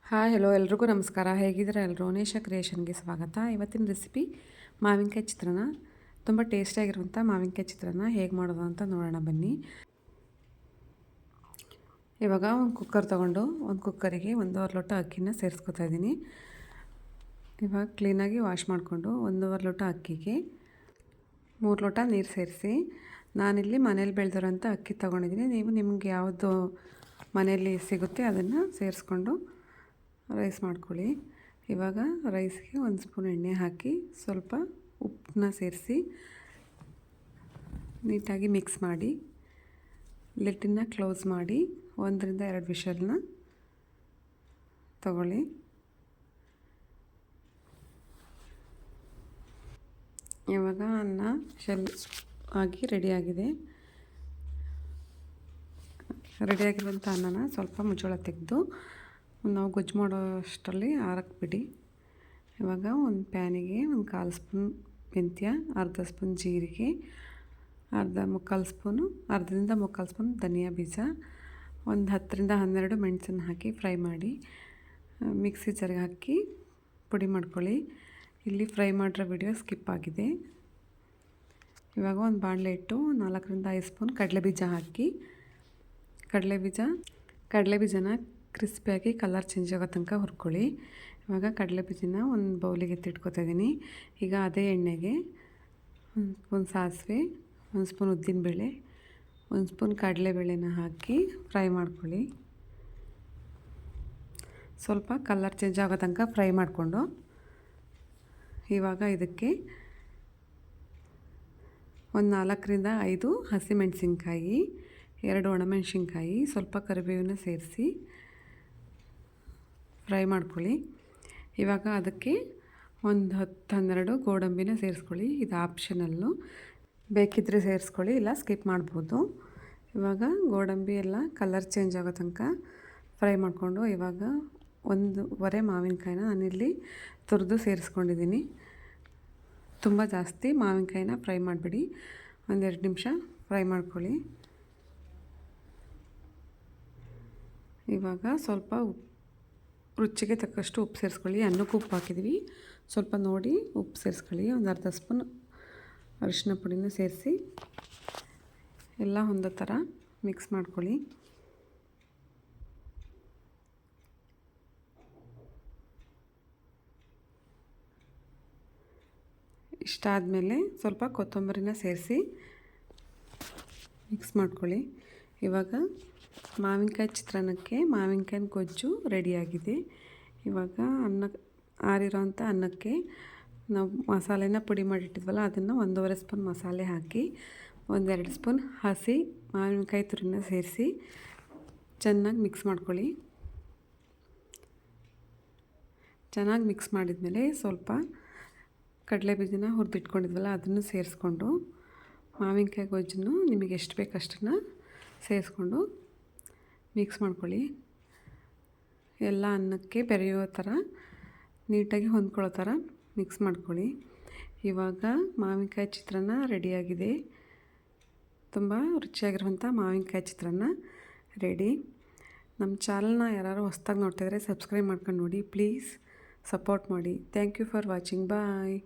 Hi hello ಎಲ್ರಿಗೂ ನಮಸ್ಕಾರ. ಹೇಗಿದ್ದೀರಾ ಎಲ್ಲರೂ? ನೇಷಾ ಕ್ರಿಯೇಷನ್ಗೆ ಸ್ವಾಗತ. ಇವತ್ತಿನ ರೆಸಿಪಿ ಮಾವಿನಕಾಯಿ ಚಿತ್ರಾನ್ನ. ತುಂಬ ಟೇಸ್ಟಿಯಾಗಿರುವಂಥ ಮಾವಿನಕಾಯಿ ಚಿತ್ರಾನ್ನ ಹೇಗೆ ಮಾಡೋದು ಅಂತ ನೋಡೋಣ ಬನ್ನಿ. ಇವಾಗ ಒಂದು ಕುಕ್ಕರ್ ತೊಗೊಂಡು ಒಂದು ಕುಕ್ಕರಿಗೆ 1.5 ಲೋಟ ಅಕ್ಕಿನ ಸೇರಿಸ್ಕೊತಾ ಇದ್ದೀನಿ. ಇವಾಗ ಕ್ಲೀನಾಗಿ ವಾಶ್ ಮಾಡಿಕೊಂಡು 1.5 ಲೋಟ ಅಕ್ಕಿಗೆ 3 ಲೋಟ ನೀರು ಸೇರಿಸಿ, ನಾನಿಲ್ಲಿ ಮನೇಲಿ ಬೆಳೆದಿರೋಂಥ ಅಕ್ಕಿ ತೊಗೊಂಡಿದ್ದೀನಿ. ನೀವು ನಿಮ್ಗೆ ಯಾವುದು ಮನೆಯಲ್ಲಿ ಸಿಗುತ್ತೆ ಅದನ್ನು ಸೇರಿಸ್ಕೊಂಡು ರೈಸ್ ಮಾಡ್ಕೊಳ್ಳಿ. ಇವಾಗ ರೈಸ್ಗೆ 1 ಸ್ಪೂನ್ ಎಣ್ಣೆ ಹಾಕಿ ಸ್ವಲ್ಪ ಉಪ್ಪನ್ನ ಸೇರಿಸಿ ನೀಟಾಗಿ ಮಿಕ್ಸ್ ಮಾಡಿ ಲಿಡ್ಡನ್ನ ಕ್ಲೋಸ್ ಮಾಡಿ 1 ರಿಂದ 2 ವಿಷಲ್ನ ತಗೊಳ್ಳಿ. ಇವಾಗ ಅನ್ನ ಶೆಲ್ ಆಗಿ ರೆಡಿಯಾಗಿರುವಂಥ ಅನ್ನನ ಸ್ವಲ್ಪ ಮುಚ್ಚಳ ತೆಗೆದು ನಾವು ಗೊಜ್ಜು ಮಾಡೋ ಅಷ್ಟರಲ್ಲಿ ಆರಕ್ಕೆ ಬಿಡಿ. ಇವಾಗ ಒಂದು ಪ್ಯಾನಿಗೆ 1/4 ಸ್ಪೂನ್ ಮೆಂತ್ಯ, ಅರ್ಧ ಸ್ಪೂನ್ ಜೀರಿಗೆ, ಅರ್ಧದಿಂದ ಮುಕ್ಕಾಲು ಸ್ಪೂನ್ ಧನಿಯಾ ಬೀಜ, ಒಂದು 10 ರಿಂದ 12 ಮೆಣಸನ್ನು ಹಾಕಿ ಫ್ರೈ ಮಾಡಿ ಮಿಕ್ಸಿ ಜಾರಿಗೆ ಹಾಕಿ ಪುಡಿ ಮಾಡ್ಕೊಳ್ಳಿ. ಇಲ್ಲಿ ಫ್ರೈ ಮಾಡಿರೋ ವಿಡಿಯೋ ಸ್ಕಿಪ್ ಆಗಿದೆ. ಇವಾಗ ಒಂದು ಬಾಣಲೆ ಇಟ್ಟು 4 ರಿಂದ 5 ಸ್ಪೂನ್ ಕಡಲೆಬೀಜ ಹಾಕಿ ಕಡಲೆಬೀಜನ ಕ್ರಿಸ್ಪಿಯಾಗಿ ಕಲರ್ ಚೇಂಜ್ ಆಗೋ ತನಕ ಹುರ್ಕೊಳ್ಳಿ. ಇವಾಗ ಕಡಲೆಬೀಜನ ಒಂದು ಬೌಲಿಗೆ ಎತ್ತಿಟ್ಕೊತಾ ಇದ್ದೀನಿ. ಈಗ ಅದೇ ಎಣ್ಣೆಗೆ ಒಂದು ಸಾಸಿವೆ, 1 ಸ್ಪೂನ್ ಉದ್ದಿನಬೇಳೆ, 1 ಸ್ಪೂನ್ ಕಡಲೆಬೇಳೆನ ಹಾಕಿ ಫ್ರೈ ಮಾಡ್ಕೊಳ್ಳಿ. ಸ್ವಲ್ಪ ಕಲರ್ ಚೇಂಜ್ ಆಗೋ ತನಕ ಫ್ರೈ ಮಾಡಿಕೊಂಡು ಇವಾಗ ಇದಕ್ಕೆ ಒಂದು 4 ರಿಂದ 5 ಹಸಿಮೆಣಸಿನ್ಕಾಯಿ, 2 ಒಣಮೆಣಸಿನ್ಕಾಯಿ, ಸ್ವಲ್ಪ ಕರಿಬೇವನ್ನ ಸೇರಿಸಿ ಫ್ರೈ ಮಾಡ್ಕೊಳ್ಳಿ. ಇವಾಗ ಅದಕ್ಕೆ ಒಂದು 10-12 ಗೋಡಂಬಿನ ಸೇರಿಸ್ಕೊಳ್ಳಿ. ಇದು ಆಪ್ಷನಲ್ಲು, ಬೇಕಿದ್ದರೆ ಸೇರಿಸ್ಕೊಳ್ಳಿ, ಇಲ್ಲ ಸ್ಕಿಪ್ ಮಾಡ್ಬೋದು. ಇವಾಗ ಗೋಡಂಬಿ ಎಲ್ಲ ಕಲರ್ ಚೇಂಜ್ ಆಗೋ ತನಕ ಫ್ರೈ ಮಾಡಿಕೊಂಡು ಇವಾಗ 1/2 ಮಾವಿನಕಾಯಿನ ನಾನಿಲ್ಲಿ ತುರಿದು ಸೇರಿಸ್ಕೊಂಡಿದ್ದೀನಿ. ತುಂಬ ಜಾಸ್ತಿ ಮಾವಿನಕಾಯಿನ ಫ್ರೈ ಮಾಡಿಬಿಡಿ, 1-2 ನಿಮಿಷ ಫ್ರೈ ಮಾಡ್ಕೊಳ್ಳಿ. ಇವಾಗ ಸ್ವಲ್ಪ ರುಚಿಗೆ ತಕ್ಕಷ್ಟು ಉಪ್ಪು ಸೇರಿಸ್ಕೊಳ್ಳಿ. ಅನ್ನಕ್ಕೆ ಉಪ್ಪು ಹಾಕಿದ್ವಿ, ಸ್ವಲ್ಪ ನೋಡಿ ಉಪ್ಪು ಸೇರಿಸ್ಕೊಳ್ಳಿ. ಒಂದು ಅರ್ಧ ಸ್ಪೂನ್ ಅರಿಶಿನ ಪುಡಿನ ಸೇರಿಸಿ ಎಲ್ಲ ಹೊಂದೋ ಥರ ಮಿಕ್ಸ್ ಮಾಡ್ಕೊಳ್ಳಿ. ಇಷ್ಟ ಆದಮೇಲೆ ಸ್ವಲ್ಪ ಕೊತ್ತಂಬರಿನ ಸೇರಿಸಿ ಮಿಕ್ಸ್ ಮಾಡ್ಕೊಳ್ಳಿ. ಇವಾಗ ಮಾವಿನಕಾಯಿ ಚಿತ್ರಾನ್ನಕ್ಕೆ ಮಾವಿನಕಾಯಿನ ಗೊಜ್ಜು ರೆಡಿಯಾಗಿದೆ. ಇವಾಗ ಆರಿರೋಂಥ ಅನ್ನಕ್ಕೆ ನಾವು ಮಸಾಲೆನ ಪುಡಿ ಮಾಡಿಟ್ಟಿದ್ವಲ್ಲ ಅದನ್ನು 1.5 ಸ್ಪೂನ್ ಮಸಾಲೆ ಹಾಕಿ 1-2 ಸ್ಪೂನ್ ಹಸಿ ಮಾವಿನಕಾಯಿ ತುರಿನ ಸೇರಿಸಿ ಚೆನ್ನಾಗಿ ಮಿಕ್ಸ್ ಮಾಡ್ಕೊಳ್ಳಿ. ಚೆನ್ನಾಗಿ ಮಿಕ್ಸ್ ಮಾಡಿದ್ಮೇಲೆ ಸ್ವಲ್ಪ ಕಡಲೆಬೀಜನ ಹುರಿದಿಟ್ಕೊಂಡಿದ್ವಲ್ಲ ಅದನ್ನು ಸೇರಿಸ್ಕೊಂಡು ಮಾವಿನಕಾಯಿ ಗೊಜ್ಜನ್ನು ನಿಮಗೆ ಎಷ್ಟು ಬೇಕು ಅಷ್ಟನ್ನು ಸೇರಿಸ್ಕೊಂಡು ಮಿಕ್ಸ್ ಮಾಡ್ಕೊಳ್ಳಿ. ಎಲ್ಲ ಅನ್ನಕ್ಕೆ ಬೆರೆಯೋ ಥರ ನೀಟಾಗಿ ಹೊಂದ್ಕೊಳ್ಳೋ ಥರ ಮಿಕ್ಸ್ ಮಾಡ್ಕೊಳ್ಳಿ. ಇವಾಗ ಮಾವಿನಕಾಯಿ ಚಿತ್ರಾನ್ನ ರೆಡಿಯಾಗಿದೆ. ತುಂಬ ರುಚಿಯಾಗಿರುವಂಥ ಮಾವಿನಕಾಯಿ ಚಿತ್ರಾನ್ನ ರೆಡಿ. ನಮ್ಮ ಚಾನಲ್ನ ಯಾರು ಹೊಸ್ದಾಗಿ ನೋಡ್ತಾಯಿದ್ರೆ ಸಬ್ಸ್ಕ್ರೈಬ್ ಮಾಡ್ಕೊಂಡು ನೋಡಿ, ಪ್ಲೀಸ್ ಸಪೋರ್ಟ್ ಮಾಡಿ. Thank you for watching. Bye.